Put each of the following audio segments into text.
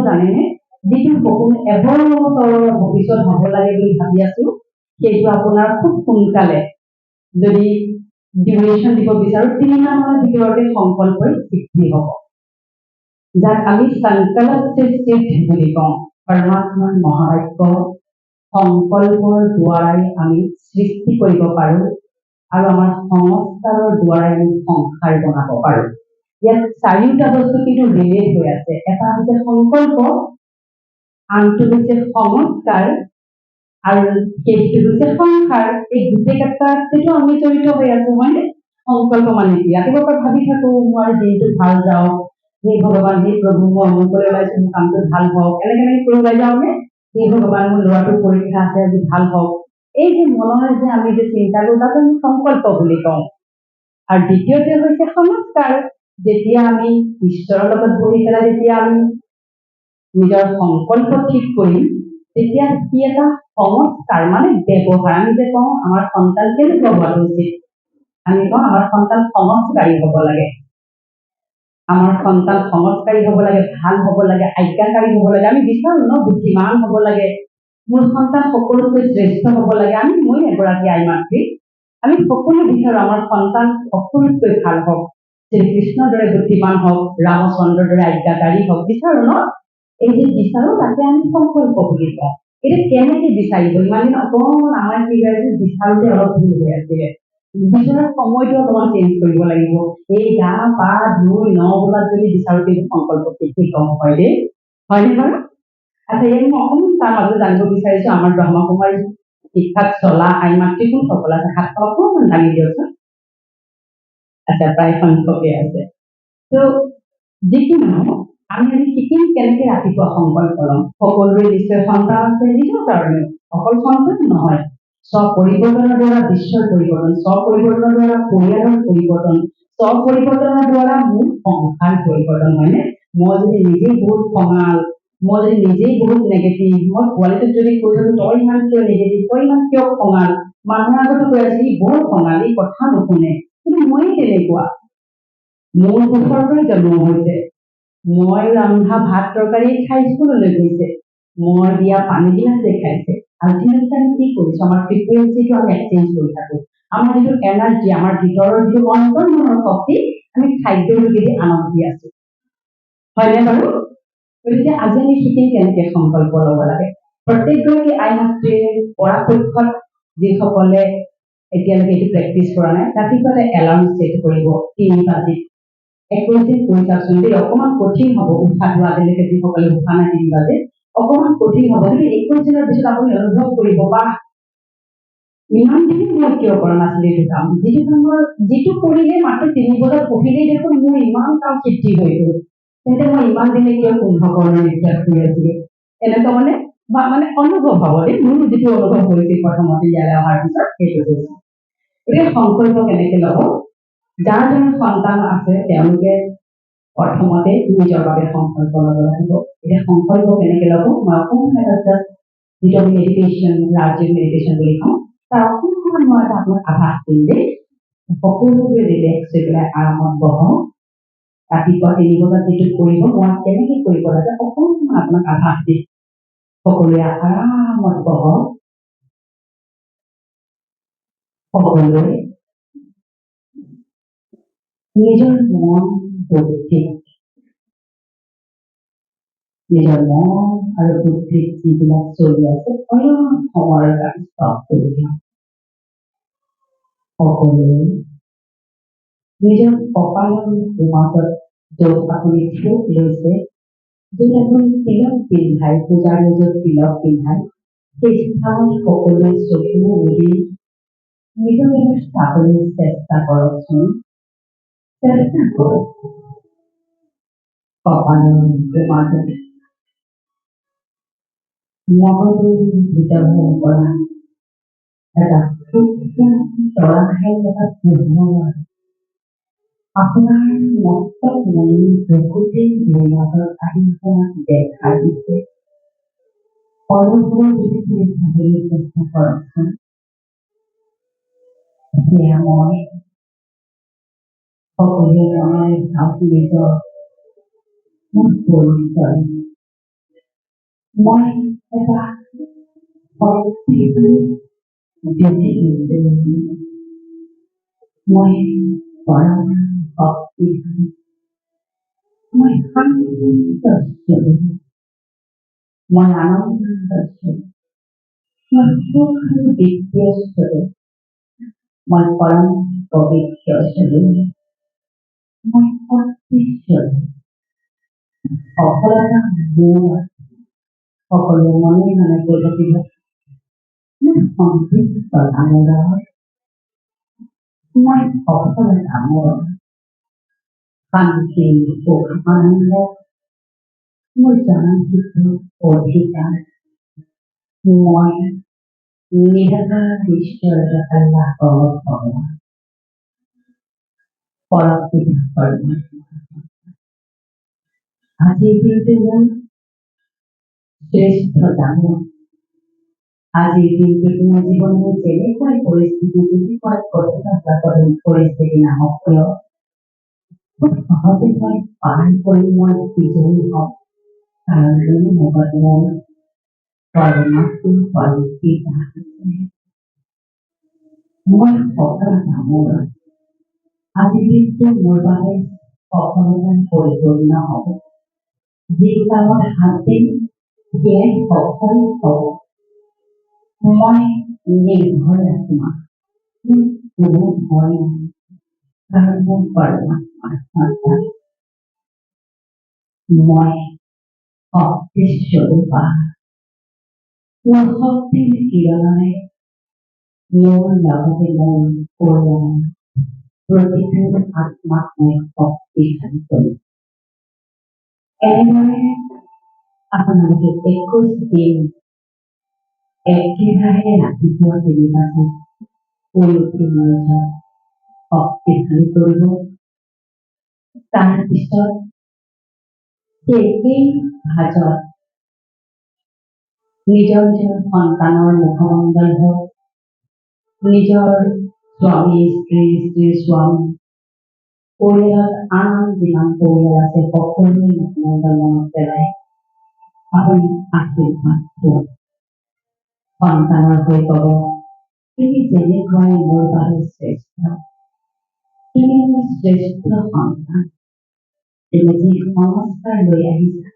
জানেনে যিটো সপোন এবছৰৰ ভৱিষ্যত হ'ব লাগে বুলি ভাবি আছো সেইটো আপোনাৰ খুব সোনকালে যদি ডিউৰেশ্যন দিব বিচাৰো 3 মাহৰ ভিতৰতে সংকল্প সিদ্ধি হ'ব যাক আমি সংকল্প সিদ্ধি বুলি কওঁ পৰমাত্মাৰ মহাবাক্য সংকল্পৰ দ্বাৰাই আমি সৃষ্টি কৰিব পাৰো আৰু আমাৰ সংস্কাৰৰ দ্বাৰাই আমি সংসাৰ বনাব পাৰো ইয়াত চাৰিটা বস্তু কিন্তু ৰিলেট হৈ আছে এটা হৈছে সংকল্প আনটো হৈছে সংস্কাৰ আৰু সেইটো হৈছে সংসাৰ এই গোটেইকেইটাতেতো আমি জড়িত হৈ আছো হয়নে সংকল্প মানে কি ৰাতিপুৱাৰ পৰা ভাবি থাকো মোৰ দিনটো ভাল যাওক হে ভগৱান হে প্ৰভু মই অমুকলৈ ওলাইছো মোৰ কামটো ভাল হওক এনেকৈ কৰি ওলাই যাওঁনে হে ভগৱান মোৰ ল'ৰাটোৰ পৰীক্ষা আছে আজি ভাল হওক এই যে মনৰ যে আমি যে চিন্তা কৰো তাক আমি সংকল্প বুলি কওঁ আৰু দ্বিতীয়তে হৈছে সংস্কাৰ যেতিয়া আমি ঈশ্বৰৰ লগত বহি পেলাই যেতিয়া আমি নিজৰ সংকল্প ঠিক কৰিম তেতিয়া কি এটা সংস্কাৰ মানে ব্যৱহাৰ আমি যে কওঁ আমাৰ সন্তান কেনেকুৱা হোৱাটো উচিত আমি কওঁ আমাৰ সন্তান সংস্কাৰী হ'ব লাগে আমাৰ সন্তান সংস্কাৰী হ'ব লাগে ভাল হ'ব লাগে আজ্ঞাকাৰী হ'ব লাগে আমি বিচাৰো ন বুদ্ধিমান হ'ব লাগে মোৰ সন্তান সকলোতকৈ শ্ৰেষ্ঠ হ'ব লাগে আমি মই এগৰাকী আই মাতৃ আমি সকলো বিচাৰো আমাৰ সন্তান সকলোতকৈ ভাল হওক শ্ৰীকৃষ্ণৰ দৰে বুদ্ধিমান হওক ৰামচন্দ্ৰৰ দৰে আজ্ঞাকাৰী হওক বিচাৰো ন এই যে বিচাৰো তাকে আমি সংকল্প বুলি কওঁ এটা কেনেকৈ বিচাৰিব ইমান দিন অকণমান আমাৰ কি হৈ আছে বিচাৰোতে অলপ ভুল হৈ আছিলে বিচৰাৰ সময়টো অকণমান চেঞ্জ কৰিব লাগিব এই গা পা ধুই 9 বজাত যদি বিচাৰোতে সংকল্প কি কম হয় দেই হয়নে বাৰু আচ্ছা ইয়াক মই অকণমান তাৰ মাজত জানিব বিচাৰিছো আমাৰ ব্ৰহ্মকুমাৰী শিক্ষাত চলা আই মাতৃ কোনসকল আছে হাত অকণমান দাঙি দিয়কচোন আচ্ছা প্ৰায় সংখ্যকে আছে তো যিকি নহওক আমি শিকিম কেনেকৈ ৰাতিপুৱা সংকল্প ল'ম সকলোৰে নিশ্চয় সন্তান আছে নিজৰ কাৰণে অকল সন্তান নহয় স্বপৰিৱৰ্তনৰ দ্বাৰা বিশ্বৰ পৰিৱৰ্তন স্বপৰিৱৰ্তনৰ দ্বাৰা পৰিয়ালৰ পৰিৱৰ্তন স্বপৰিৱৰ্তনৰ দ্বাৰা মোৰ সংসাৰ পৰিৱৰ্তন হয়নে মই যদি নিজেই বহুত খঙাল মই যদি নিজেই বহুত নেগেটিভ মই পোৱালিটোক যদি কৈ থাকো তই ইমান কিয় নেগেটিভ তই ইমান কিয় খঙাল মানুহৰ আগতো কৈ আছে ই বৰ খঙাল ই কথা নুশুনে কিন্তু ময়ে তেনেকুৱা মোৰ মুখৰ পৰাই জন্ম হৈছে মই ৰন্ধা ভাত তৰকাৰী খাই স্কুললৈ গৈছে মই দিয়া পানী গিলাচে খাইছে আল্টিমেটলি আমি কি কৰিছো আমাৰ ফ্ৰিকুৱেঞ্চিটো আমি এক্সচেঞ্জ কৰি থাকো আমাৰ যিটো এনাৰ্জি আমাৰ ভিতৰৰ যিটো অন্তৰ্মনৰ শক্তি আমি খাদ্যৰ যোগেদি আনক দি আছো হয়নে বাৰু গতিকে আজি আমি শিকিম কেনেকৈ সংকল্প ল'ব লাগে প্ৰত্যেকগৰাকী আই মাতৃৰ পৰাপক্ষত যিসকলে এতিয়ালৈকে এইটো প্ৰেক্টিচ কৰা নাই ৰাতিপুৱাতে এলাৰ্ম ছেট কৰিব 3 বাজিত 21 দিন কৰি চাওকচোন দেই অকণমান কঠিন হ'ব উঠাটো আজিলৈকে যিসকলে উঠা নাই 3 বাজে অকণমান কঠিন হ'ব কিন্তু 21 দিনৰ পিছত আপুনি অনুভৱ কৰিব বা ইমান দিন মই কিয় কৰা নাছিলো এইটো কাম যিটো কৰিলে মাত্ৰ 3 বজাত পঢ়িলেই দেখোন মোৰ ইমান কাম সিদ্ধি হৈ গ'ল তেন্তে মই ইমান দিনে কিয় কুম্ভকৰ্ণৰ নিৰ্যাস কৰি আছিলো এনেকুৱা মানে অনুভৱ হ'ব দেই মোৰ যিটো অনুভৱ কৰিছিল প্ৰথমতে ইয়ালৈ অহাৰ পিছত সেইটো কৈছো গতিকে সংকল্প কেনেকৈ ল'ব যাৰ সন্তান আছে তেওঁলোকে প্ৰথমতে নিজৰ বাবে সংকল্প ল'ব লাগিব এতিয়া সংকল্প কেনেকৈ ল'ব মই অকণমান এটা যিটো আমি মেডিটেশ্যন ৰাজযোগ মেডিটেশ্যন বুলি কওঁ তাৰ অকণমান মই এটা আপোনাক আভাস দিম দেই সকলোৱে ৰিলেক্স হৈ পেলাই আৰামত বহক ৰাতিপুৱা 3 বজাত যিটো কৰিব মই কেনেকৈ কৰিব লাগে অকণমান আপোনাক আভাস দিম সকলোৱে আৰামত বহক সকলোৱে নিজৰ মন বুদ্ধি নিজৰ মন আৰু বুদ্ধিত যিবিলাক চলি আছে অলপ সময়ৰ কাৰণে ষ্টপ কৰি দিয়ক সকলোৱে নিজৰ কপালৰ মাজত য'ত আপুনি থোক লৈছে য'ত আপুনি তিলক পিন্ধাই পূজাৰ য'ত তিলক পিন্ধাই সেই স্থানত সকলোৱে চকু মেলি নিজকে চাবলৈ চেষ্টা কৰকচোন চেষ্টা কৰক কপালৰ মাজত মগজুৰ ভিতৰৰ পৰা এটা সূক্ষ্ম তৰাহে এটা পোহৰ আপোনাৰ মস্তক মনি বহুতেই মাজত আহি আপোনাক দেখা দিছে অনুভৱৰ ভিতৰত চাবলৈ চেষ্টা কৰকচোন সেয়া মই সকলোৱে মনে ভাৱ নিজৰ মোৰ পৰিচয় মই এটা শক্তিশালী জ্যোতি মই পৰম শক্তিশালী মই শান্ত স্বৰূপ মই আনন্দ স্বৰূপ মই সুখ আৰু দিব্য স্বৰূপ মই পৰম পবিত্ৰ স্বৰূপ মই শক্তি স্বৰূপ সফলতা মোৰ সকলো মনে মনে কৈ থাকিব মই সন্তুষ্ট মোৰ মই সফলতা মোৰ শান্তি সুখ আনন্দ মোৰ জনহিত অধিকাৰ মই নিৰাকাৰ ঈশ্বৰ আল্লাহ ভগৱান পৰপিতা পৰমাত্মা আজিৰ দিনটো মোৰ শ্ৰেষ্ঠ জানো আজিৰ দিনটোত মোৰ জীৱনৰ যেনেকুৱাই পৰিস্থিতি যেনেকুৱাই কঠিন পৰিস্থিতি নাহক কিয় খুব সহজে মই পাৰ কৰি মই বিজয়ী হওঁ কাৰণ মোৰ লগত মোৰ পৰমাত্মা পৰমপিতা আছে মই সফলতা মোৰ আজিৰ দিনটো মোৰ বাবে সফলতাৰ পৰিপূৰ্ণ হ'ব যি কামত হাত দিম সেয়াই সফল হ'ব মই নিৰ্ভয় আত্মা কোনো ভয় নাই কাৰণ মোৰ পৰমাত্মাৰ সন্তান মই শক্তিস্বৰূপা মোৰ শক্তিৰ কিৰণে মোৰ লগতে মোৰ পৰিয়াল প্ৰতিটো আত্মাক মই শক্তিশালী কৰিম এনেদৰে আপোনালোকে 21 দিন একেৰাহে ৰাতিপুৱা 3 বজাত শুই উঠি নিজৰ শক্তিশালী কৰিব তাৰপিছত সেই ভাজত নিজৰ নিজৰ সন্তানৰ মুখমণ্ডল হওক নিজৰ স্বামী স্ত্ৰীৰ স্বামী পৰিয়ালত আন যিমান পৰিয়াল আছে সকলোৱে মুখমণ্ডল মনত পেলাই আপুনি আশীৰ্বাদ দিয়ক সন্তানৰ হৈ ক'ব তুমি যেনেকৈ মোৰ বাবে শ্ৰেষ্ঠ তুমি মোৰ শ্ৰেষ্ঠ সন্তান তুমি যি সংস্কাৰ লৈ আহিছা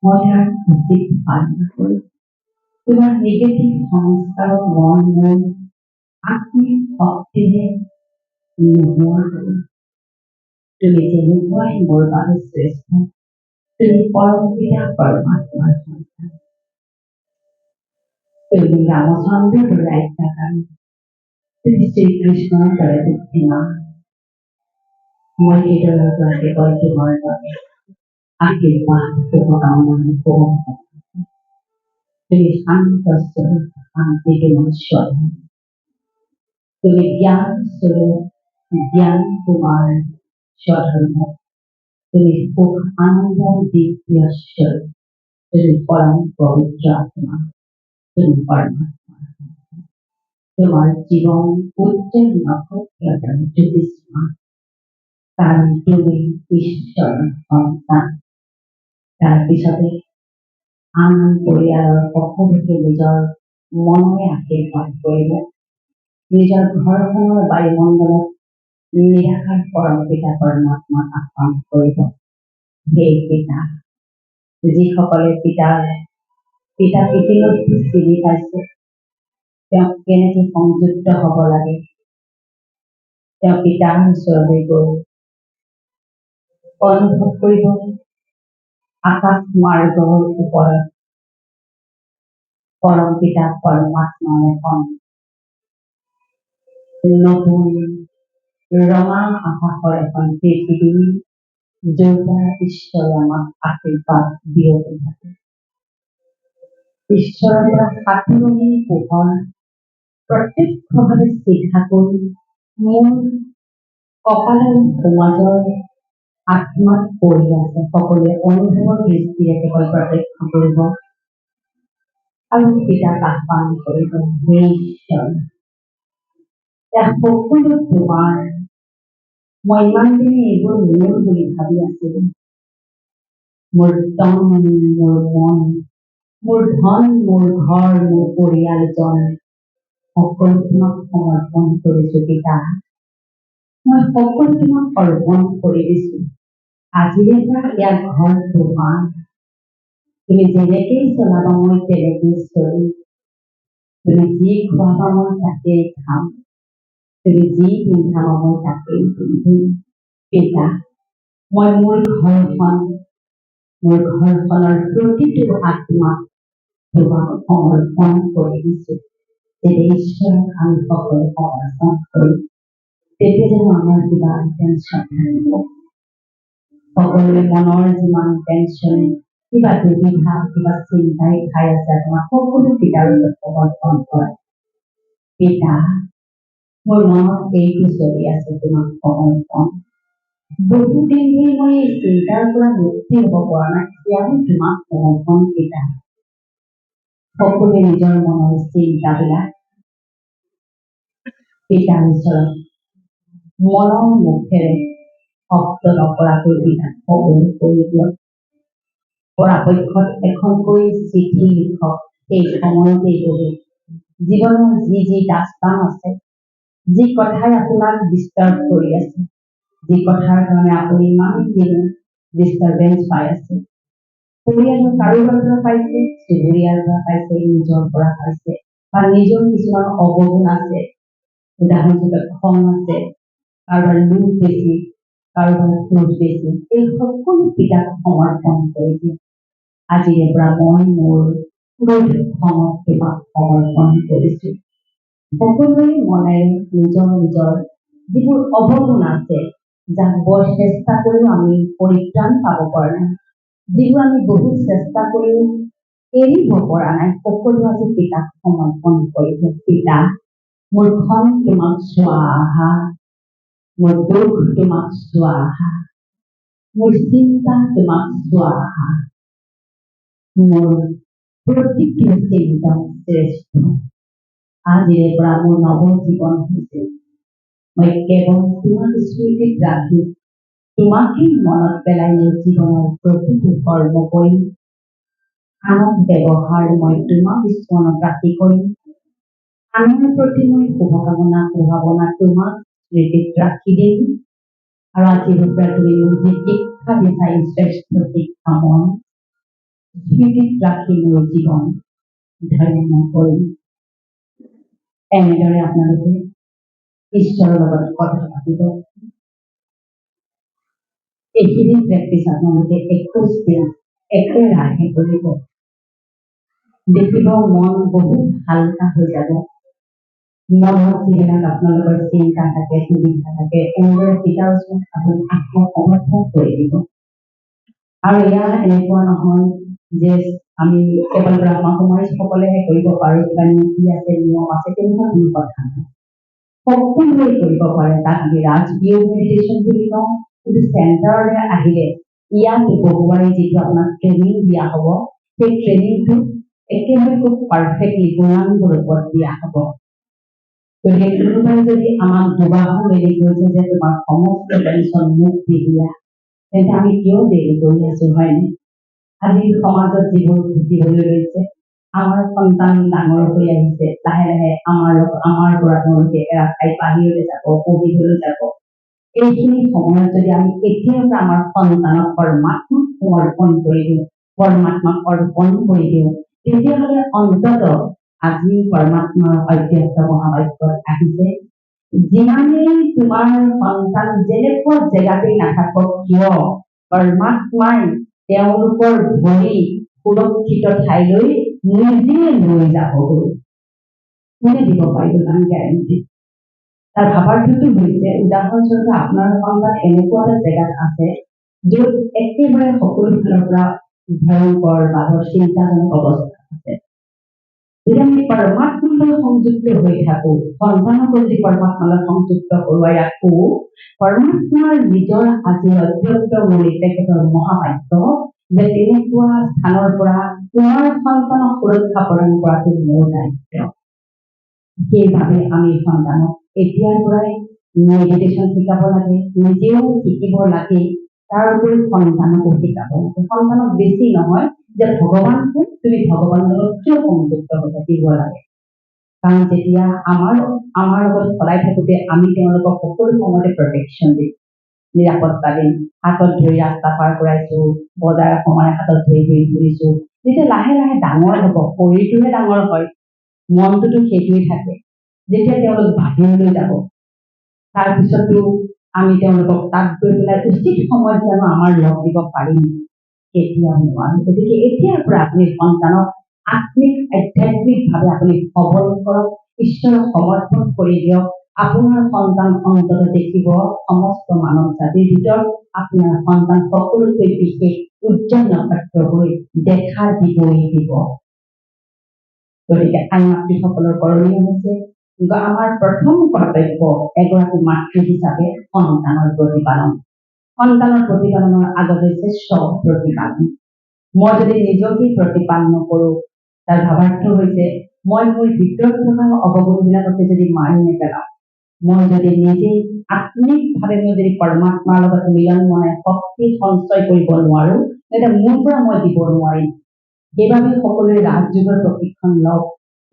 মই তাৰ উচিত পালন কৰোঁ তোমাৰ নিগেটিভ সংস্কাৰক মই মোৰ আত্মিক শক্তিৰে নোহোৱা কৰোঁ তুমি যেনেকুৱাই মোৰ বাবে শ্ৰেষ্ঠ তুমি পৰমপিতা পৰমাত্মাৰ সন্তান তুমি ৰামচন্দ্ৰৰ দৰে আজ্ঞাকাৰী তুমি শ্ৰীকৃষ্ণৰ দৰে বুদ্ধিমান মই হৃদয়ৰ পৰা কেৱল তোমাৰ বাবে আশীৰ্বাদ শুভকামনা তুমি শান্ত স্বৰূপ শান্তি তোমাৰ স্বৰূপ তুমি জ্ঞান স্বৰূপ জ্ঞান তোমাৰ স্বধৰ্ম তুমি সুখ আনন্দ দিব্য স্বৰূপ তুমি পৰম পবিত্ৰ আত্মা তুমি পৰমাত্মা তোমাৰ জীৱন উজ্জ্বল নক্ষত্ৰৰ দৰে জ্যোতিষ্মান কাৰণ তুমি ঈশ্বৰৰ সন্তান তাৰপিছতে আন পৰিয়ালৰ সকলোকে নিজৰ মনৰে আশীৰ্বাদ কৰিব নিজৰ ঘৰখনৰ বায়ুমণ্ডলত নিৰাকাৰ পৰমপিতা পৰমাত্মাক আহ্বান কৰিব সেই পিতা যিসকলে পিতা ইতিমধ্যে চিনি পাইছে তেওঁক কেনেকৈ সংযুক্ত হ'ব লাগে তেওঁ পিতাৰ ওচৰলৈ গৈ অনুভৱ কৰিব আকাশ মাৰ্গৰ ওপৰত পৰম পিতা পৰমাত্মাৰ এখন নতুন ৰঙা আকাশৰ এখন পৃথিৱী য'ৰ পৰা ঈশ্বৰে আমাক আশীৰ্বাদ বিয়পি থাকে ঈশ্বৰৰ পৰা সাঁতুৰণি পোহৰ প্ৰত্যক্ষভাৱে চিধা কৰি মোৰ কপালৰ সমাজৰ আত্মাত পৰি আছে সকলোৱে অনুভৱৰ দৃষ্টিৰে কেৱল প্ৰত্যক্ষ কৰিব আৰু পিতাক আহ্বান কৰিব হে ঈশ্বৰ সকলো তোমাৰ মই ইমান দিনে এইবোৰ মোৰ বুলি ভাবি আছিলো মোৰ তন মোৰ মন মোৰ ধন, মোৰ ঘৰ, মোৰ পৰিয়ালজন সকলো তোমাক সমৰ্পণ কৰিছো পিতা। মই সকলো তোমাক অৰ্পণ কৰি দিছো। আজিৰে পৰা ইয়াৰ ঘৰ তোমাৰ। তুমি যেনেকেই চলাবা মই তেনেকেই চলিম। তুমি যি খোৱাবা মই তাকেই খাম। তুমি যি পিন্ধাবা মই তাকেই পিন্ধিম। পিতা, মই মোৰ ঘৰখনৰ প্ৰতিটো আত্মাক তোমাক সমৰ্পণ কৰি দিছো। তেতিয়া ঈশ্বৰক আমি সকলো সমৰ্পণ কৰিম। তেতিয়া যেন আমাৰ কিবা টেনশ্যন থাকিব। সকলোৰে মনৰ যিমান টেনশ্যন, কিবা দুবিধা, কিবা চিন্তাই খাই আছে আপোনাৰ সকলো পিতাৰ ওচৰত সমৰ্পণ কৰা। পিতা, মোৰ মনত এইটো চলি আছে তোমাক সমৰ্পণ। বহুদিন ধৰি মই এই চিন্তাৰ পৰা মুক্তি হ'ব পৰা নাই। এতিয়াও তোমাক সমৰ্পণ পিতা। সকলোৱে নিজৰ মনৰ চিন্তাবিলাক পিতাৰ ওচৰত মনৰ মুখেৰে শব্দ নকৰাকৈ পিতাক কবল কৰি দিয়ক। পৰাপক্ষত এখনকৈ চিঠি লিখক। সেই সময়তেই বহি জীৱনৰ যি দাস্তান আছে, যি কথাই আপোনাক ডিষ্টাৰ্ব কৰি আছে, যি কথাৰ কাৰণে আপুনি ইমান দিন ডিষ্টাৰ্বেঞ্চ পাই আছে, পৰিয়ালৰ কাৰোবাৰ পৰা পাইছে, চুবুৰীয়াৰ পৰা পাইছে, নিজৰ পৰা পাইছে, বা নিজৰ কিছুমান অৱগুণ আছে, উদাহৰণস্বৰূপে খং আছে, কাৰোবাৰ লোভ বেছি, কাৰোবাৰ ক্ৰোধ বেছি, এই সকলো পিতাক সমৰ্পণ কৰি দিয়ে। আজিৰে পৰা মই মোৰ ক্ৰোধ খঙক তোমাক সমৰ্পণ কৰিছো। সকলোৱে মনেৰে নিজৰ নিজৰ যিবোৰ অৱগুণ আছে, যাক বৰ চেষ্টা কৰিও আমি পৰিত্ৰাণ পাব পৰা নাই, যিবোৰ আমি বহুত চেষ্টা কৰিও এৰিব পৰা নাই, সকলো আজি পিতাক সমৰ্পণ কৰিছো। পিতা, মোৰ খং তোমাক চোৱা আহা, মোৰ দুখ তোমাক চোৱা আহা, মোৰ চিন্তা তোমাক চোৱা আহা, মোৰ প্ৰতিটো চিন্তা শ্ৰেষ্ঠ। আজিৰে পৰা মোৰ নৱজীৱন হৈছে। মই কেৱল তোমাক স্মৃতিত ৰাখি তোমাকেই মনত পেলাই মোৰ জীৱনৰ প্ৰতিটো কৰ্ম কৰিম। আনক ব্যৱহাৰ মই তোমাক স্মৰণত ৰাখি কৰিম। আনৰ প্ৰতি মই শুভকামনা শুভাৱনা তোমাক স্মৃতিত ৰাখি দিম। আৰু আজিৰ পৰা তুমি মোক যি শিক্ষা দিছা, এই শ্ৰেষ্ঠ শিক্ষা মই স্মৃতিত ৰাখি মোৰ জীৱন ধন্য কৰিম। এনেদৰে আপোনালোকে ঈশ্বৰৰ লগত কথা পাতিব। এইখিনি প্ৰেক্টিচ আপোনালোকে 21 দিন একেৰাহে কৰিব। দেখিব মন বহুত হালকা হৈ যাব। মনত যিবিলাক আপোনালোকৰ চিন্তা থাকে, সুবিধা থাকে, এনেদৰে পিতাৰ ওচৰত আপুনি আত্মসমৰ্পণ কৰি দিব। আৰু ইয়াৰ এনেকুৱা নহয় যে আমি কেৱল ব্ৰহ্মকুমাৰীসকলেহে কৰিব পাৰোঁ, কিবা নীতি আছে, নিয়ম আছে, তেনেকুৱা কোনো কথা নাই। সকলোৱে কৰিব পাৰে। তাক আমি ৰাজকীয় মেডিটেশ্যন বুলি কওঁ, কিন্তু চেণ্টাৰলৈ আহিলে ইয়াত বহুবাৰে যিটো আপোনাক ট্ৰেইনিং দিয়া হ'ব, সেই ট্ৰেইনিংটো একেবাৰে খুব পাৰফেক্টলি পূৰ্ণাংগ ৰূপত দিয়া হ'ব। গতিকে কোনোবাই যদি আমাক দুবাহো মেলি কৈছে যে তোমাৰ সমস্ত টেনশ্যন মোক দি দিয়া, তেন্তে আমি কিয় দেৰি কৰি আছো, হয়নে? আজি সমাজত যিবোৰ ঘটিবলৈ লৈছে, আমাৰ সন্তান ডাঙৰ হৈ আহিছে, লাহে লাহে আমাৰ পৰা তেওঁলোকে এৰা খাই বাহিৰলৈ যাব, পঢ়িবলৈ যাব। এইখিনি সময়ত যদি আমি এতিয়াৰ পৰা আমাৰ সন্তানক পৰমাত্মাক সমৰ্পণ কৰি দিওঁ, পৰমাত্মাক অৰ্পণ কৰি দিওঁ, তেতিয়াহ'লে অন্তত আজি পৰমাত্মাৰ অব্যক্ত মহাবাক্যত আহিছে, যিমানেই তোমাৰ সন্তান যেনেকুৱা জেগাতেই নাথাকক কিয়, পৰমাত্মাই তেওঁলোকৰ ভৰি সুৰক্ষিত ঠাইলৈ নিজে লৈ যাবগৈ। কোনে দিব পাৰিব কাৰণ গেৰেণ্টি? তাৰ ভাৱাৰ্থটো হৈছে, উদাহৰণস্বৰূপে আপোনাৰ সন্তান এনেকুৱা এটা জেগাত আছে য'ত একেবাৰে সকলো ফালৰ পৰা ভয়ংকৰ বা চিন্তাজনক অৱস্থা আছে। যদি আমি পৰমাত্মালৈ সংযুক্ত হৈ থাকো, সন্তানক যদি পৰমাত্মালৈ সংযুক্ত কৰোৱাই ৰাখো, পৰমাত্মাৰ নিজৰ আজি অব্যক্ত মূলি তেখেতৰ মহাবাক্য যে তেনেকুৱা স্থানৰ পৰা তোমাৰ সন্তানক সুৰক্ষা প্ৰদান কৰাটো মোৰ দায়িত্ব। সেইভাৱে আমি সন্তানক এতিয়াৰ পৰাই মেডিটেশ্যন শিকাব লাগে, নিজেও শিকিব লাগে, তাৰ উপৰি সন্তানকো শিকাব লাগে। সন্তানক বেছি নহয় যে ভগৱানকো তুমি ভগৱানৰ লগত কিয় সংযুক্ত হৈ থাকিব লাগে? কাৰণ যেতিয়া আমাৰ লগত সদায় থাকোঁতে আমি তেওঁলোকক সকলো সময়তে প্ৰটেকশ্যন দিম, নিৰাপত্তা দিম, হাতত ধৰি ৰাস্তা পাৰ কৰাইছোঁ, বজাৰ সময় হাতত ধৰি ধৰি ফুৰিছোঁ। যেতিয়া লাহে লাহে ডাঙৰ হ'ব, শৰীৰটোহে ডাঙৰ হয়, মনটোতো সেইটোৱে থাকে। যেতিয়া তেওঁলোক বাহিৰলৈ যাব, তাৰপিছতো আমি তেওঁলোকক তাত গৈ পেলাই উচিত সময়ত জানো আমাৰ লগ দিব পাৰিম? কেতিয়াও নোৱাৰো। গতিকে এতিয়াৰ পৰা আপুনি সন্তানক আত্মিক আধ্যাত্মিকভাৱে আপুনি সবল কৰক, ঈশ্বৰক সমৰ্থন কৰি দিয়ক। আপোনাৰ সন্তান অন্তত দেখিব সমস্ত মানৱ জাতিৰ ভিতৰত আপোনাৰ সন্তান সকলোতকৈ বিশেষ উজ্জ্বল নক্ষত্ৰ হৈ দেখা দিবই দিব। গতিকে আই মাতৃসকলৰ কৰণীয় হৈছে আমাৰ প্ৰথম কৰ্তব্য এগৰাকী মাতৃ হিচাপে সন্তানৰ প্ৰতিপালন। সন্তানৰ প্ৰতিপালনৰ আগত হৈছে স্ব-প্ৰতিপালন। মই যদি নিজকে প্ৰতিপালন নকৰোঁ, তাৰ ভাৱাৰ্থ হৈছে মই মোৰ ভিতৰত থকা অৱগুণবিলাককে যদি মাৰি নেপেলাওঁ, মই যদি নিজেই আত্মিকভাৱে মই যদি পৰমাত্মাৰ লগত মিলন মনে শক্তি সঞ্চয় কৰিব নোৱাৰোঁ, তেতিয়া মোৰ পৰা মই দিব নোৱাৰিম। সেইবাবে সকলোৱে ৰাজযোগৰ প্ৰশিক্ষণ লওক,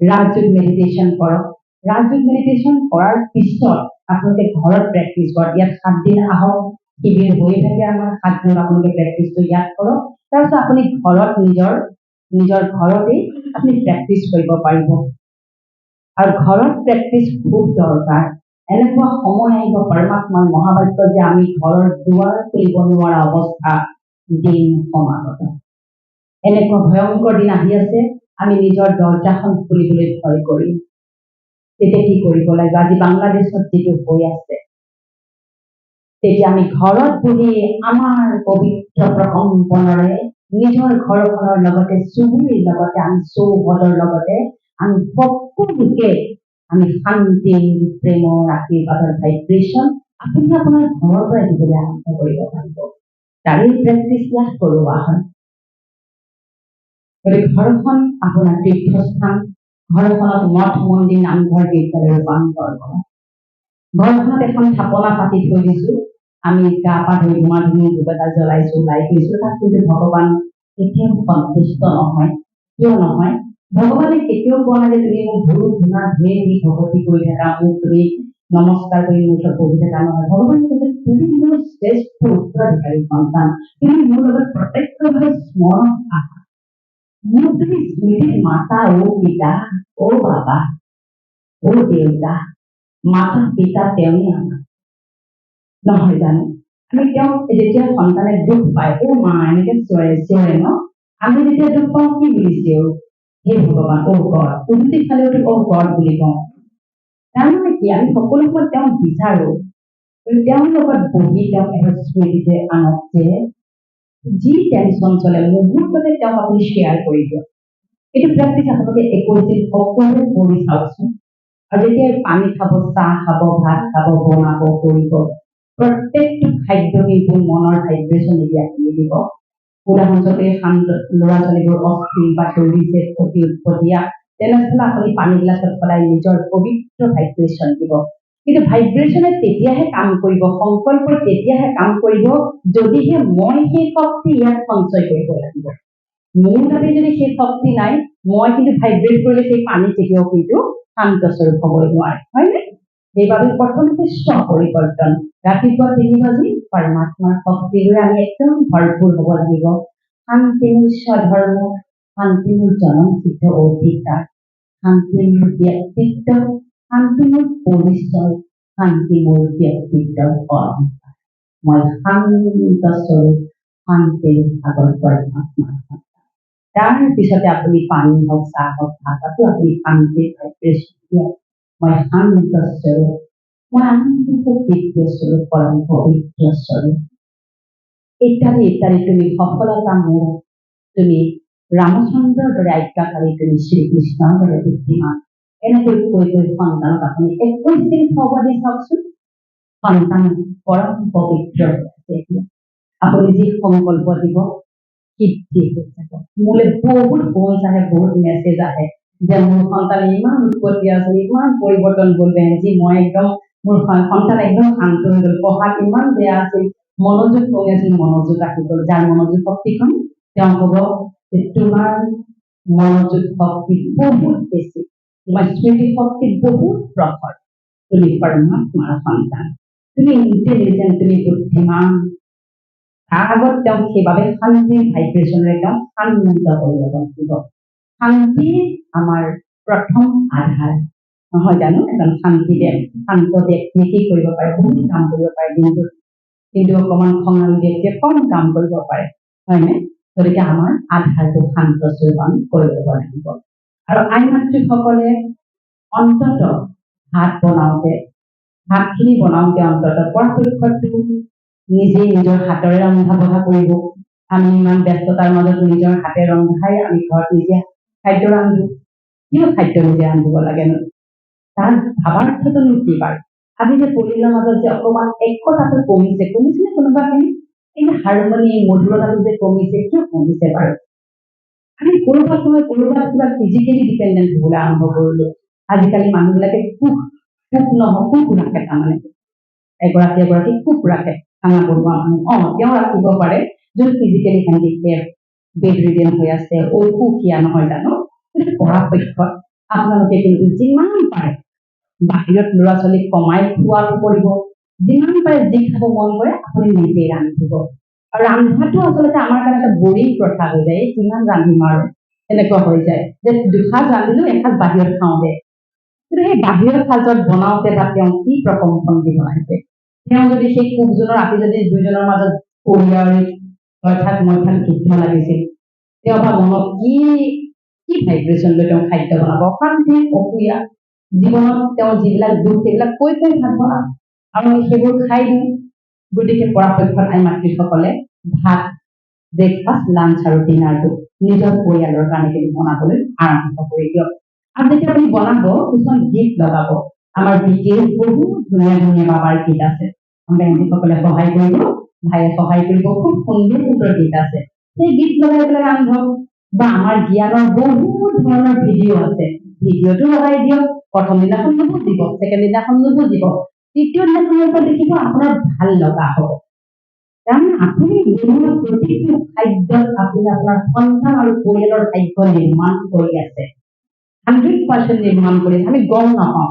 ৰাজযোগ মেডিটেশ্যন কৰক। ৰাজযোগ মেডিটেশ্যন কৰাৰ পিছত আপোনালোকে ঘৰত প্ৰেক্টিছ কৰক। ইয়াত 7 দিন আহক, শিবিৰ হৈ থাকে আমাৰ 7 দিনত আপোনালোকে প্ৰেক্টিছটো ইয়াত কৰক। তাৰপিছত আপুনি ঘৰত নিজৰ ঘৰতেই আপুনি প্ৰেক্টিছ কৰিব পাৰিব। আৰু ঘৰত প্ৰেক্টিছ খুব দৰকাৰ। এনেকুৱা সময় আহিব পৰমাত্মাৰ মহাবাক্য যে আমি ঘৰৰ দুৱাৰ খুলিব নোৱাৰা অৱস্থা দিন সমাগত। এনেকুৱা ভয়ংকৰ দিন আহি আছে, আমি নিজৰ দৰজাখন খুলিবলৈ ভয় কৰিম। তেতিয়া কি কৰিব লাগিব? আজি বাংলাদেশত যিটো হৈ আছে, তেতিয়া আমি ঘৰত বহি আমাৰ পবিত্ৰ প্ৰকম্পনেৰে নিজৰ ঘৰখনৰ লগতে চুবুৰীৰ লগতে আমি চৌহদৰ লগতে আমি সকলোকে আমি শান্তি, প্ৰেমৰ, আশীৰ্বাদৰ ভাইব্ৰেশ্যন আপুনি আপোনাৰ ঘৰৰ পৰা দিবলৈ আৰম্ভ কৰিব পাৰিব। তাৰেই প্ৰেক্টিছ ইয়াত কৰোৱা হয়। গতিকে ঘৰখন আপোনাৰ তীৰ্থস্থান, ঘৰখনত মঠ মন্দিৰ নামঘৰ গীৰ্জালৈ ৰূপান্তৰ কৰক। ঘৰখনত এখন থাপনা পাতি থৈ দিছোঁ, আমি গা পা ধুই ধুমা ধুমা ধূপ এটা জ্বলাইছোঁ, ওলাই গৈছোঁ, তাত কিন্তু ভগৱান কেতিয়াও সন্তুষ্ট নহয়। কিয় নহয়? ভগৱানে কেতিয়াও কোৱা নাই যে তুমি মোক ধূপ ধূনা ধুই দি ভগৱতী কৰি থাকা, মোক তুমি নমস্কাৰ কৰি মোৰ ওচৰত বহি থকা নহয়। ভগৱানে কৈছে তুমি মোৰ শ্ৰেষ্ঠ উত্তৰাধিকাৰী সন্তান, তুমি মোৰ লগত প্ৰত্যক্ষভাৱে স্মৰণ আহা। মোক তুমি স্মৃতিত মাতা, অ' পিতা, অ' বাবা, অ' দেউতা, মাতা পিতা তেওঁই আমাৰ নহয় জানো? আমি তেওঁক যেতিয়া সন্তানে দুখ পায়, অ' মা এনেকে চিঞৰে ন, আমি যেতিয়া দুখ পাওঁ কি বুলি চিঞৰো? হে ভগৱান, অ' গড, উলটি খালেওতো অ' গড বুলি কওঁ। তাৰমানে কি? আমি সকলো সময়ত তেওঁক বিচাৰো, তেওঁৰ লগত বহি তেওঁক এবাৰ স্মৃতিতে আনক যে যি টেনশ্যন চলে মুহূৰ্ততে তেওঁক আপুনি শ্বেয়াৰ কৰি দিয়ক। এইটো প্ৰেক্টিছ আপোনালোকে 21 দিন সকলোৱে কৰি চাওকচোন। আৰু যেতিয়া পানী খাব, চাহ খাব, ভাত খাব, বনাব, কৰিব, প্ৰত্যেকটো খাদ্য কিন্তু মনৰ ভাইব্ৰেশ্যন এতিয়া দিব। উদাহৰণস্বৰূপে ল'ৰা ছোৱালীবোৰ অস্থিৰ বা দৌৰিছে, অতি উৎপতীয়া, তেনেস্থলত আপুনি পানী গিলাচত সদায় নিজৰ পবিত্ৰ ভাইব্ৰেশ্যন দিব। কিন্তু ভাইব্ৰেশ্যনে তেতিয়াহে কাম কৰিব, সংকল্প তেতিয়াহে কাম কৰিব যদিহে মই সেই শক্তি ইয়াত সঞ্চয় কৰিব লাগিব। মোৰ তাতে যদি সেই শক্তি নাই, মই কিন্তু ভাইব্ৰেট কৰিলে সেই পানী কেতিয়াও কিন্তু শান্তস্বৰূপ হ'বই নোৱাৰে, হয়নে? সেইবাবে প্ৰথমতে স্ব-পৰিৱৰ্তন। ৰাতিপুৱা 3 বাজি পৰমাত্মাৰ শক্তিৰে আমি একদম ভৰপূৰ হ'ব লাগিব। শান্তি মোৰ স্বধৰ্ম, শান্তি মোৰ জনমসিদ্ধ অধিকাৰ, শান্তি মোৰ ব্যক্তিত্ব, শান্তি মোৰ পৰিচয়, শান্তি মোৰ ব্যক্তিত্বৰ অলংকাৰ। মই শান্তস্বৰূপ, শান্তিৰ সাগৰ পৰমাত্মাৰ সন্তান। তাৰ পিছতে আপুনি পানী হওক, চাহ হওক, ভাততো আপুনি শান্তিৰ ভাইব্ৰেশ্যন দিয়ক। মই শান্তস্বৰূপ, মই আনন্দ দিব্যস্বৰূপ, পৰম পবিত্ৰ স্বৰূপ, ইত্যাদি ইত্যাদি। তুমি সফলতা মোৰ, তুমি ৰামচন্দ্ৰৰ দৰে আজ্ঞাকাৰী, তুমি শ্ৰীকৃষ্ণৰ দৰে বুদ্ধিমান। এনেকৈ কৈ সন্তানক আপুনি 21 দিন থব দি চাওকচোন। সন্তান পৰম পবিত্ৰ এতিয়া আপুনি যি সংকল্প দিব সিদ্ধি হৈ যাব। মোলৈ বহুত ফোন আহে, বহুত মেছেজ আহে যে মোৰ সন্তান ইমান উৎপত্তি আছে, ইমান পৰিৱৰ্তন গ'ল বেঞ্জি, মই একদম মোৰ সন্তান একদম শান্ত হৈ গ'ল, পঢ়াত ইমান বেয়া আছিল, মনোযোগ কমি আছিল, মনোযোগ আহি গ'ল। যাৰ মনোযোগ শক্তি কম তেওঁ ক'ব যে তোমাৰ মনোযোগ শক্তি বহুত বেছি, তোমাৰ স্মৃতি শক্তি বহুত প্ৰখৰ। তুমি পৰমাত্মাৰ সন্তান, তুমি ইণ্টেলিজেণ্ট, তুমি বুদ্ধিমান। তাৰ আগত তেওঁক সেইবাবে শান্তিৰ ভাইব্ৰেশ্যনেৰে তেওঁক শান্ত কৰিব লাগিব। শান্তি আমাৰ প্ৰথম আধাৰ, নহয় জানো? এজন শান্ত ব্যক্তিয়ে কি কৰিব পাৰে? বহুত কাম কৰিব পাৰে দিনটোত, কিন্তু অকণমান খঙাল ব্যক্তিয়ে কম কাম কৰিব পাৰে, হয়নে? গতিকে আমাৰ আধাৰটো শান্ত স্বৰূপ কৰি ল'ব লাগিব। আৰু আই মাতৃসকলে অন্তত ভাত বনাওঁতে, ভাতখিনি বনাওঁতে অন্তত পৰাপক্ষতটো নিজেই নিজৰ হাতেৰে ৰন্ধা বঢ়া কৰিব। আমি ইমান ব্যস্ততাৰ মাজত নিজৰ হাতে ৰন্ধাই আমি ঘৰত নিজে খাদ্য ৰান্ধো। কিয় খাদ্য নিজে ৰান্ধিব লাগেনো? তাৰ ভাৱাৰ্থটোনো কি বাৰু? আজি যে পৰিয়ালৰ মাজত যে অকণমান একতাটো কমিছেনে কোনোবাখিনি? এই হাৰমনি মধুৰতাটো যে কমিছে, কিয় কমিছে বাৰু? আমি ক'ৰবাত নহয় ক'ৰবাত কিবা ফিজিকেলি ডিপেণ্ডেণ্ট হ'বলৈ আৰম্ভ কৰিলোঁ। আজিকালি মানুহবিলাকে সুখ ৰাখে, তাৰমানে এগৰাকী সুখ ৰাখে খানা বনোৱা মানুহ। তেওঁ ৰাখিব পাৰে যোন ফিজিকেলি হেণ্ডিকেপ, বেড ৰিডেন হৈ আছে, অসুখীয়া, নহয় জানো? কিন্তু পৰাপক্ষত আপোনালোকে কিন্তু যিমান পাৰে বাহিৰত ল'ৰা ছোৱালীক কমাই খোৱাটো কৰিব, যিমান পাৰে যি খাব মন কৰে আপুনি নিজেই ৰান্ধিব। আৰু ৰন্ধাটো আচলতে আমাৰ কাৰণে এটা বৰিং প্ৰথা হৈ যায়। কিমান ৰান্ধিম আৰু এনেকুৱা হৈ যায় যে দুসাঁজ ৰান্ধিলো, এসাঁজ বাহিৰত খাওঁ দে। কিন্তু সেই বাহিৰৰ সাজত বনাওঁতে বা তেওঁ কি প্ৰকম্পন দি বনাইছে, তেওঁ যদি সেই কুকজনৰ ৰাতি যদি দুইজনৰ মাজত অৰ্থাৎ যুদ্ধ লাগিছিল, তেওঁ বা মনত কি ভাইব্ৰেশ্যন লৈ তেওঁ খাদ্য বনাব? অশান্তি, অসূয়া জীৱনত তেওঁৰ যিবিলাক দুখ সেইবিলাক কৈ ভাত বনাম আৰু আমি সেইবোৰ খাই দিওঁ। গতিকে পৰাপক্ষত আই মাতৃসকলে ভাত, ব্ৰেকফাষ্ট, লাঞ্চ আৰু ডিনাৰটো নিজৰ পৰিয়ালৰ কাৰণে কিন্তু বনাবলৈ আৰম্ভ কৰি দিয়ক। আৰু যেতিয়া আপুনি বনাব, কিছুমান গীত লগাব। আমাৰ বিটিয়ে বহুত ধুনীয়া বাবাৰ গীত আছে, বেঞ্জিসকলে সহায় কৰিব, ভাইয়ে সহায় কৰিব, খুব সুন্দৰ গীত আছে। সেই গীত লগাই পেলাই ৰান্ধক। বা আমাৰ জ্ঞানৰ বহুত ধৰণৰ ভিডিঅ' আছে, ভিডিঅ'টো লগাই দিয়ক। প্ৰথম দিনাখন নুবুজিব, ছেকেণ্ড দিনাখন নুবুজিব, তৃতীয় দিনাখনৰ পৰা দেখিব আপোনাৰ ভাল লগা হ'ব। তাৰমানে আপুনি বনোৱা প্ৰতিটো খাদ্যত আপুনি আপোনাৰ সন্তান আৰু পৰিয়ালৰ খাদ্য নিৰ্মাণ কৰি আছে, 100% নিৰ্মাণ কৰি আছে। আমি গম নাপাওঁ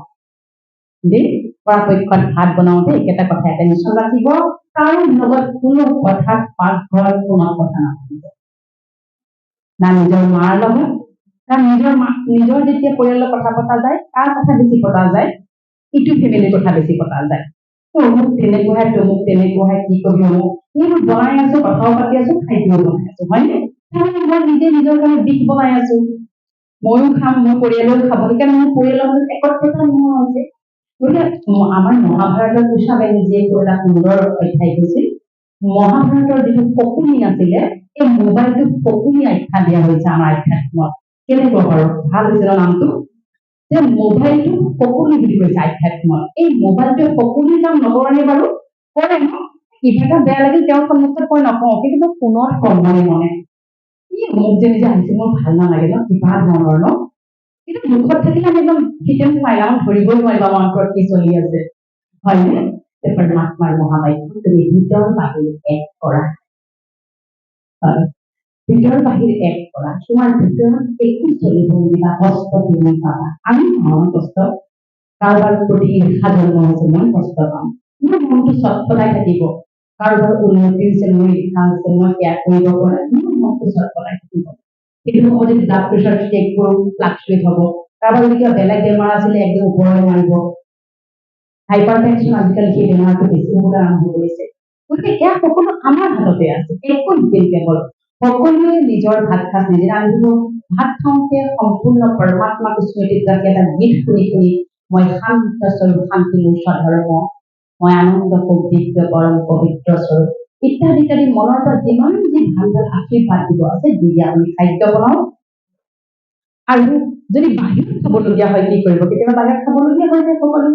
দেই। পৰাপক্ষত ভাত বনাওঁতে একেটা কথা এটেনশ্যন ৰাখিব, তাৰ লগত কোনো কথাত পাকঘৰত কোনো কথা নাথাকিব। না নিজৰ মাৰ লগত, কাৰণ নিজৰ যেতিয়া পৰিয়ালৰ কথা পতা যায়, কাৰ কথা বেছি পতা যায়? ইটো ফেমিলিৰ কথা বেছি পতা যায়। অমুক তেনেকুৱাই, তমুক তেনেকুৱাই, কি কবি অমুক, এইবোৰ বনাই আছো, কথাও পাতি আছো, খাদ্যও বনাই আছো, হয়নে? মই নিজে নিজৰ কাৰণে দিশ বনাই আছো, ময়ো খাম, মোৰ পৰিয়ালেও খাব। সেইকাৰণে মোৰ পৰিয়ালৰ মাজত একত্ৰতা নোহোৱা হৈছে। গতিকে আমাৰ মহাভাৰতৰ উষা বেনৰ্জীয়ে এটা সুন্দৰ অধ্যায় কৈছিল। মহাভাৰতৰ যিটো শকুনি আছিলে, এই মোবাইলটোক শকুনি আখ্যা দিয়া হৈছে আমাৰ আধ্যাত্মত। কেনেকুৱা বাৰু? ভাল হৈছিল নামটো যে মোবাইলটো শকুনি বুলি কৈছে আধ্যাত্মত। এই মোবাইলটোৱে শকুনিৰ কাম নকৰে বাৰু? কৰে ন? কিবা এটা বেয়া লাগিল তেওঁৰ সন্মুখত মই নকওঁ, কিন্তু মই ফোনত কম মনে মোক যে নিজে আহিছে, মোৰ ভাল নালাগে ন, কিবা ধৰণৰ ন। কিন্তু মুখত থাকিলে আমি একদম ফিটেন পাইলাম, ধৰিবই নোৱাৰিবা আমাৰ ওপৰত কি চলি আছে, হয়নে? পৰমাত্মাৰ মহাবাক্য তুমি ভিতৰ বাহিৰ এক কৰা। হয়, ভিতৰ বাহিৰ এক কৰা। তোমাৰ ভিতৰত একো চলিব নিদিবা, কষ্ট তুমি পাবা। আমি পাওঁ কষ্ট, কাৰোবাৰ প্ৰতি ঈৰ্ষা জন্ম হৈছে, মই কষ্ট পাম, মোৰ মনটো চটফটাই থাকিব। কাৰোবাৰ উন্নতি হৈছে, মোৰ ঈৰ্ষা হৈছে, মই ত্যাগ কৰিব পৰা, মোৰ মনটো চটফটাই থাকিব। কিন্তু মই যদি ব্লাড প্ৰেছাৰ চেক কৰোঁ, ফ্লাকচুৱেট হ'ব। কাৰোবাৰ যদি কিবা বেলেগ বেমাৰ আছিলে, একদম ওপৰলৈ মাৰিব। হাইপাৰ টেনশ্যন আজিকালি সেই বেমাৰটো বেছি হ'বলৈ আৰম্ভ কৰিছে। গতিকে এয়া সকলো আমাৰ হাততে আছে, একো কেৱল সকলোৱে নিজৰ ভাত সাজ নিজে ৰান্ধিব। ভাত খাওঁতে সম্পূৰ্ণ পৰমাত্মাক স্মৃতিত ৰাখি এটা গীত শুনি মই শান্ত স্বৰূপ, শান্তি মোৰ স্বধৰ্ম, মই আনন্দ সুখ দিব্য পৰম পবিত্ৰ স্বৰূপ ইত্যাদি ইত্যাদি মনৰ পৰা যিমান যি ভাল ভাল আশীৰ্বাদ দিব আছে দি আপুনি খাদ্য বনাওক। আৰু যদি বাহিৰত খাবলগীয়া হয় কি কৰিব? কেতিয়াবা বাহিৰত খাবলগীয়া হৈ যায় সকলো,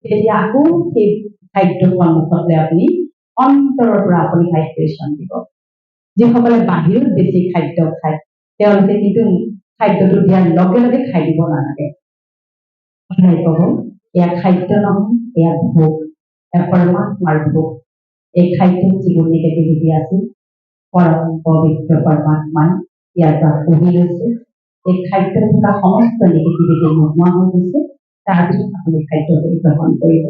তেতিয়া আকৌ সেই খাদ্য সন্মুখত লৈ আপুনি অন্তৰৰ পৰা আপুনি ভাইব্ৰেশ্যন দিব। যিসকলে বাহিৰত বেছি খাদ্য খায় তেওঁলোকে কিন্তু খাদ্যটো দিয়াৰ লগে লগে খাই দিব নালাগে। কথাই ক'ব, এয়া খাদ্য নহয়, এয়া ভোগ, এয়া পৰমাত্মাৰ ভোগ। এই খাদ্যত যিবোৰ নিগেটিভিটি আছিল, পৰম পবিত্ৰ পৰমাত্মাই ইয়াৰ পৰা শুহি লৈছে এই খাদ্যত থকা সমস্ত নিগেটিভিটি নোহোৱা হৈ গৈছে। তাৰপিছত আপুনি খাদ্যটো গ্ৰহণ কৰিব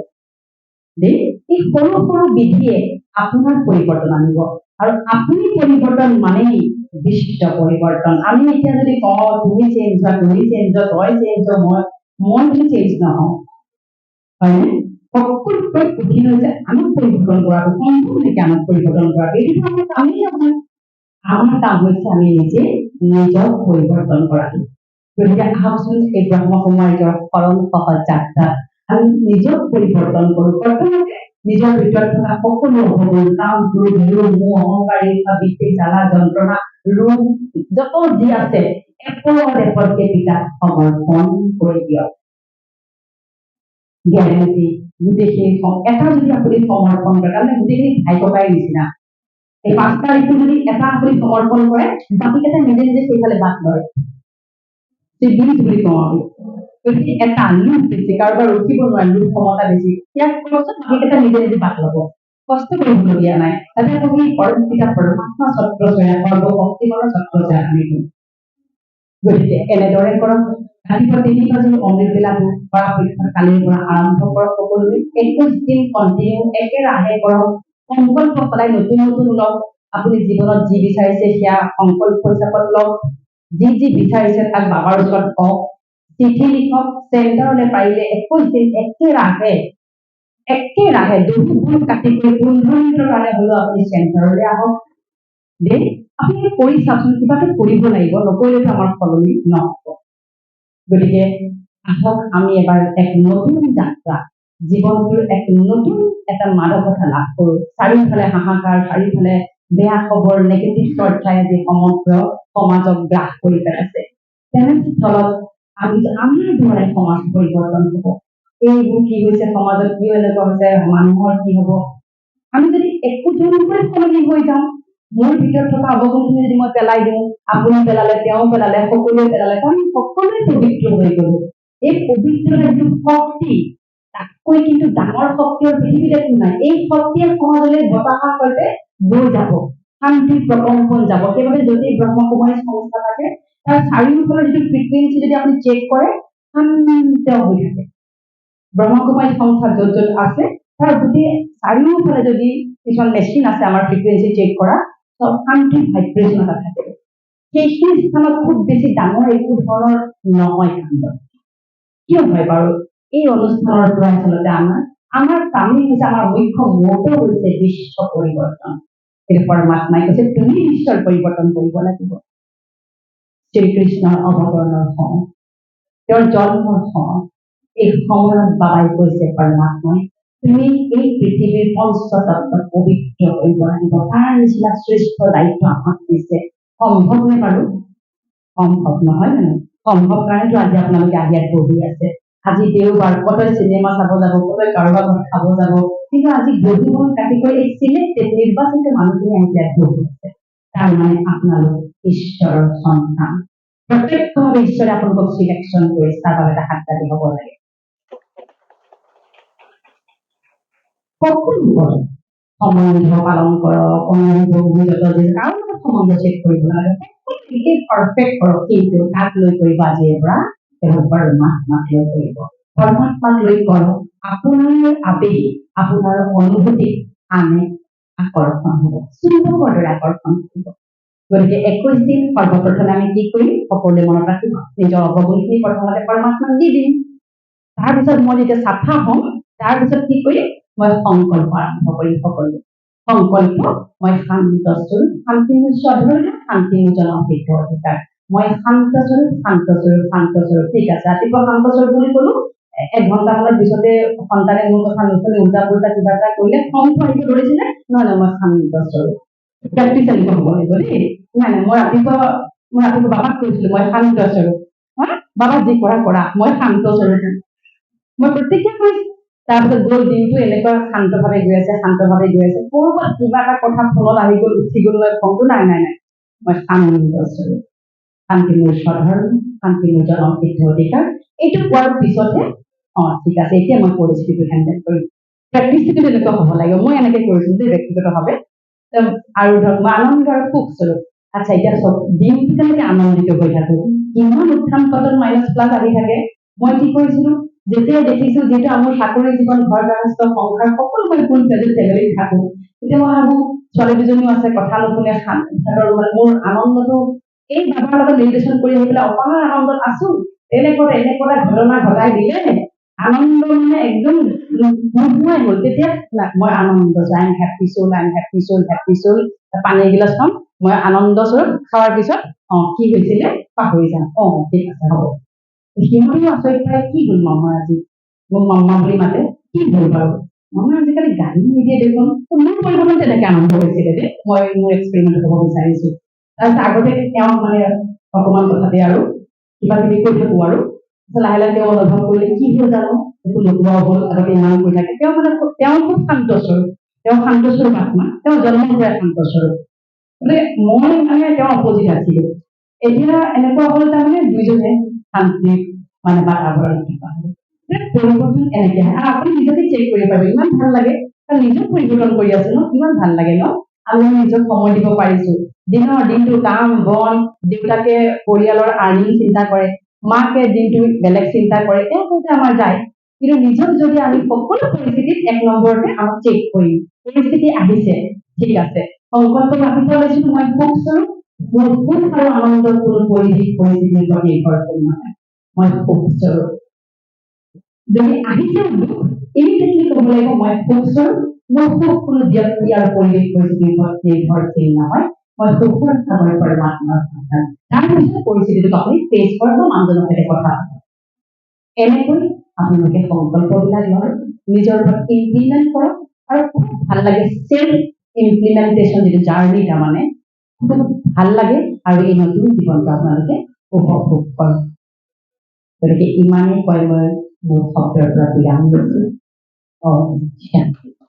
দেই। এই সৰু সৰু বিধিয়ে আপোনাৰ পৰিৱৰ্তন আনিব আৰু আপুনি পৰিৱৰ্তন মানেই বিশিষ্ট পৰিৱৰ্তন। আমি এতিয়া যদি কওঁ তুমি চেঞ্জ হোৱা, তুমি চেঞ্জ হোৱা, তই চেঞ্জ হোৱা, মই যদি চেঞ্জ নহওঁ, হয়নে? সকলোতকৈ কঠিন হৈছে আমাক পৰিৱৰ্তন কৰাটো, সম্ভৱ নেকি আমাক পৰিৱৰ্তন কৰাটো? এইটোতো আমাৰ কামেই নহয়। আমাৰ কাম হৈছে আমি নিজে নিজক পৰিৱৰ্তন কৰাটো। গতিকে আহকচোন এই ব্ৰহ্মকুমাৰীৰ সৰল সহজ যাত্ৰাত আমি নিজক পৰিৱৰ্তন কৰোঁ। প্ৰথমতে নিজৰ ভিতৰত থকা সকলো অভাৱবোৰ, কাম, ক্ৰোধ, লোভ, মোহ, অহংকাৰ, ঈৰ্ষা, বিদ্বেষ, জ্বালা, যন্ত্ৰণা, ৰোগ যত যি আছে এপদে পিতাক সমৰ্পণ কৰি দিয়ক। গেৰেণ্টি গোটেইখিনি এটা যদি আপুনি সমৰ্পণ কৰে, তাৰমানে গোটেইখিনি ভাই ককাই নিচিনা। এই 5টা ঋতু যদি এটা আপুনি সমৰ্পণ কৰে, বাকীকেইটা নিজে নিজে সেইফালে বাট লয়। বুলি কওঁ আমি। গতিকে এটা লোভ বেছি, কাৰোবাৰ ৰখিব নোৱাৰে, লোভ ক্ষমতা বেছি, ইয়াক কৰকচোন, বাকীকেইটা নিজে নিজে বাট ল'ব। কষ্ট কৰিবলগীয়া নাই। তাতে আপুনি পৰম পিতা পৰমাত্মা ছত্ৰছায়া, সৰ্বশক্তিমানৰ ছত্ৰছায়া আনিব। গতিকে এনেদৰে কৰক। ৰাতিপুৱা 3 বজাৰ অমৃতবেলাটো পৰাপক্ষত কালিৰ পৰা আৰম্ভ কৰক। সকলোৱে 21 দিন কণ্টিনিউ একেৰাহে কৰক। সংকল্প সদায় নতুন নতুন লওক। আপুনি জীৱনত যি বিচাৰিছে সেয়া সংকল্প হিচাপত লওক। যি যি বিচাৰিছে তাক বাবাৰ ওচৰত কওক, চিঠি লিখক, চেণ্টাৰলৈ পাৰিলে 21 দিন একেৰাহে দুগুণ কাটি কৰি 15 মিনিটৰ কাৰণে হলেও আপুনি চেণ্টাৰলৈ আহক দেই। আপুনি কৰি চাওকচোন, কিবাটো কৰিব লাগিব, নকৰিলেতো আমাৰ সলনি নহব। গতিকে আহক আমি এবাৰ এক নতুন যাত্ৰা, জীৱনটোৰ এক নতুন এটা মাদকতা লাভ কৰোঁ। চাৰিওফালে হাহাকাৰ, চাৰিওফালে বেয়া খবৰ, নেগেটিভ চৰ্চাই আজি সমগ্ৰ সমাজক গ্ৰাস কৰি পেলাইছে। তেনেস্থলত আমি আমাৰ দ্বাৰাই সমাজ পৰিৱৰ্তন হব। এইবোৰ কি হৈছে সমাজত, কিয় এনেকুৱা হৈছে, মানুহৰ কি হব? আমি যদি একোজনকৈ সলনি হৈ যাওঁ, মোৰ ভিতৰত থকা অৱগুণখিনি যদি মই পেলাই দিওঁ, আপুনি পেলালে, তেওঁ পেলালে, সকলোৱে পেলালে, কাৰণ সকলোৱে পবিত্ৰ হৈ গলো। এই পবিত্ৰতা যিটো শক্তি, তাতকৈ কিন্তু ডাঙৰ শক্তিৰ পৃথিৱীত একো নাই। এই শক্তিয়ে সমাজলৈ বতাহৰ সৈতে বৈ যাব, শান্তি প্ৰকম্পন যাব। সেইবাবে যদি ব্ৰহ্মকুমাৰী সংস্থা থাকে, তাৰ চাৰিওফালৰ যিটো ফ্ৰিকুৱেঞ্চি যদি আপুনি চেক কৰে, শান্ত হৈ থাকে। ব্ৰহ্মকুমাৰী সংস্থা য'ত য'ত আছে তাৰ গোটেই চাৰিওফালে যদি কিছুমান মেচিন আছে আমাৰ ফ্ৰিকুৱেঞ্চি চেক কৰা, চব শান্তি ভাইব্ৰেশ্যন এটা থাকে। সেইখিনি স্থানত খুব বেছি ডাঙৰ একো ধৰণৰ নহয় কাণ্ড। কিয় হয় বাৰু? এই অনুষ্ঠানৰ পৰা আচলতে আমাৰ কামেই হৈছে, আমাৰ মুখ্য মটো হৈছে বিশ্ব পৰিৱৰ্তন। কিন্তু পৰমাত্মাই কৈছে তুমি বিশ্বৰ পৰিৱৰ্তন কৰিব লাগিব। শ্ৰীকৃষ্ণৰ অৱতৰণৰ সময়, তেওঁৰ জন্মৰ সময়, এই সময়ত বাবাই কৈছে পৰমাত্মাই তুমি এই পৃথিৱীৰ পঞ্চতত্ব পবিত্ৰ কৰিব লাগিব। তাৰ নিচিনা শ্ৰেষ্ঠ দায়িত্ব আমাক দিছে। সম্ভৱনে বাৰু? সম্ভৱ নহয় জানো? সম্ভৱ কাৰণেতো আজি আপোনালোকে আহি ইয়াত বহি আছে। আজি দেওবাৰ, কতই চিনেমা চাব যাব, কতই কাৰোবাৰ ঘৰত খাব যাব, কিন্তু আজি গধুমন কাটি কৰি এই চিলেক্টেড নিৰ্বাচিত মানুহখিনি আহি ইয়াত বহি আছে। তাৰ মানে আপোনালোক ঈশ্বৰৰ সন্তান। প্ৰত্যক্ষভাৱে ঈশ্বৰে আপোনালোকক চিলেকশ্যন কৰিছে, তাৰ বাবে এটা সাক্ষাৎ হ'ব লাগে। সকলো কৰে, সম্বন্ধ পালন কৰক, কাৰো লগত সম্বন্ধ চেক কৰিব নালাগে, পাৰফেক্ট কৰক। কিন্তু কাক লৈ কৰিব আজিৰ পৰা? কেৱল পৰমাত্মাক লৈ কৰিব। পৰমাত্মাক লৈ কৰক। আপোনাৰ আবেগ, আপোনাৰ অনুভূতি আনে আকৰ্ষণ হ'ব, চুম্বকৰ দৰে আকৰ্ষণ কৰিব। গতিকে 21 দিন সৰ্বপ্ৰথমে আমি কি কৰিম? সকলোৱে মনত ৰাখিব, নিজৰ অৱগুণখিনি প্ৰথমতে পৰমাত্মাক দি দিম। তাৰপিছত মই যেতিয়া চাফা হ'ম, তাৰপিছত কি কৰিম? মই সংকল্প আৰম্ভ কৰিম। সকলোৱে সংকল্প, মই শান্ত স্বৰূপ, শান্তি মোৰ স্বধৰ্ম, শান্তি মোৰ জনসিদ্ধ অধিকাৰ। মই শান্ত স্বৰূপ, শান্ত স্বৰূপ, শান্ত স্বৰূপ। ঠিক আছে, ৰাতিপুৱা শান্ত স্বৰূপ বুলি ক'লো, 1 ঘণ্টামানৰ পিছতে সন্তানে মোৰ কথা নুশুনি উল্টা পুল্টা কিবা এটা কৰিলে খংটো আহিব ধৰিছিলে, নহয় নহয়, মই শান্ত স্বৰূপ। প্ৰেক্টিকেলি হ'ব লাগিব দেই। নাই নাই, মই ৰাতিপুৱা বাবাক কৈছিলো মই শান্ত স্বৰূপ। বাবা যি কৰা কৰা, মই শান্ত স্বৰূপ। মই প্ৰতিজ্ঞা কৰিছো। তাৰপিছত গ'ল দিনটো এনেকুৱা শান্তভাৱে গৈ আছে, শান্তভাৱে গৈ আছে। ক'ৰবাত কিবা এটা কথা ফলত আহি গ'ল, উঠি গ'ল, মই খংটো নাই নাই নাই, মই শান্ত স্বৰূপ, শান্তি মোৰ স্বধৰ্ম, শান্তি মোৰ জনসিদ্ধ অধিকাৰ। এইটো কোৱাৰ পিছতহে ঠিক আছে, এতিয়া মই পৰিস্থিতিটো হেণ্ডেল কৰিম। প্ৰেক্টিচটো তেনেকুৱা হ'ব লাগিব। মই এনেকে কৰিছো যে ব্যক্তিগতভাৱে। আৰু ধৰক মই আনন্দ আৰু সুখ স্বৰূপ। আচ্ছা, এতিয়া চব দিনটো কেনেকে আনন্দিত হৈ থাকো, কিমান উত্থান পতন মাইনাছ প্লাছ আহি থাকে মই কি কৰিছিলো যেতিয়া দেখিছো যিটো আমাৰ চাকৰি জীৱন ঘৰ গৃহস্থ সংসাৰ সকলোবোৰ ফুল ফেজত ফেমিলিত থাকো তেতিয়া মই ভাবো ছোৱালী দুজনীও আছে কথা নুশুনে সিহঁতৰ মানে মোৰ আনন্দটো এই বাবাৰ লগত মেডিটেশ্যন কৰি আহি পেলাই অপাৰ আনন্দত আছো এনেকুৱা ঘটনা ঘটাই দিলে আনন্দ মানে একদম নোহোৱাই হ'ল তেতিয়া মই আনন্দ আই এম হেপী সোল পানী এগিলাচ খাম মই আনন্দ স্বৰূপ খোৱাৰ পিছত কি হৈছিলে পাহৰি যাম ঠিক আছে হ'ব সিহঁতেও আচৰিত পাই কি হ'ল মামা আজি মোক মামা বুলি মাতে কি হ'ল বাৰু মামা আজিকালি গাড়ী নিদিয়ে দেখোন মোৰ পৰিৱৰ্তন তেনেকে আৰম্ভ হৈছিলে দেই মই মোৰ এক্সপেৰিমেণ্ট হ'ব বিচাৰিছো তাৰপিছত আগতে তেওঁ মানে অকণমান কথাতে আৰু কিবা কিবি কৈ থাকো আৰু লাহে লাহে তেওঁ অনুভৱ কৰিলে কি হ'ল জানো একো নোপোৱা হ'ল আগতে ইমান কৈ থাকে তেওঁ মানে তেওঁ খুব শান্তস্বৰূপ আত্মা তেওঁ জন্মৰ পৰাই শান্তস্বৰূপ গতিকে মই মানে তেওঁৰ অপজিট আছিলো এতিয়া এনেকুৱা হ'ল তাৰমানে দুইজনে শান্তি মানে বাতাবৰণ কিবা পৰিৱৰ্তন এনেকে আহে আৰু আপুনি নিজকে চেক কৰিব পাৰিব ইমান ভাল লাগে কাৰণ নিজক পৰিৱৰ্তন কৰি আছো ন ইমান ভাল লাগে ন আমি নিজক সময় দিব পাৰিছো দিনটো কাম বন দেউতাকে পৰিয়ালৰ আৰ্নিং চিন্তা কৰে মাকে দিনটো বেলেগ চিন্তা কৰে এইবোৰতে আমাৰ যায় কিন্তু নিজক যদি আমি সকলো পৰিস্থিতিত এক নম্বৰতে আমাক চেক কৰিম পৰিস্থিতি আহিছে ঠিক আছে সংকল্প ভাবিব লৈছিলো মই খুব স্বৰূপ মোৰ সুখ আৰু আনন্দ কোনো পৰিৱেশ পৰিস্থিতিৰ ওপৰত নিৰ্ভৰ কৰি নহয় মই খুব স্বৰূপ যদি আহিছে দুখ ইমিডিয়েটলি ক'ব লাগিব মই সুখ স্বৰূপ মোৰ সুখ কোনো ব্যক্তি আৰু পৰিৱেশ পৰিস্থিতিৰ ওপৰত নিৰ্ভৰশীল নহয় মই সুখৰ সময় পৰমাত্মাৰ সন্তান তাৰপিছত পৰিস্থিতিটোক আপুনি ফেচ কৰিব মানুহজনৰ সৈতে কথা এনেকৈ আপোনালোকে সংকল্পবিলাক লয় নিজৰ ওপৰত ইমপ্লিমেণ্ট কৰক আৰু খুব ভাল লাগে চেল্ফ ইমপ্লিমেণ্টেশ্যন যিটো জাৰ্ণি তাৰমানে খুব ভাল লাগে আৰু এই নতুন জীৱনটো আপোনালোকে উপভোগ কৰক গতিকে ইমানেই কৈ মই মোৰ শব্দৰ পৰা বিৰাম লৈছো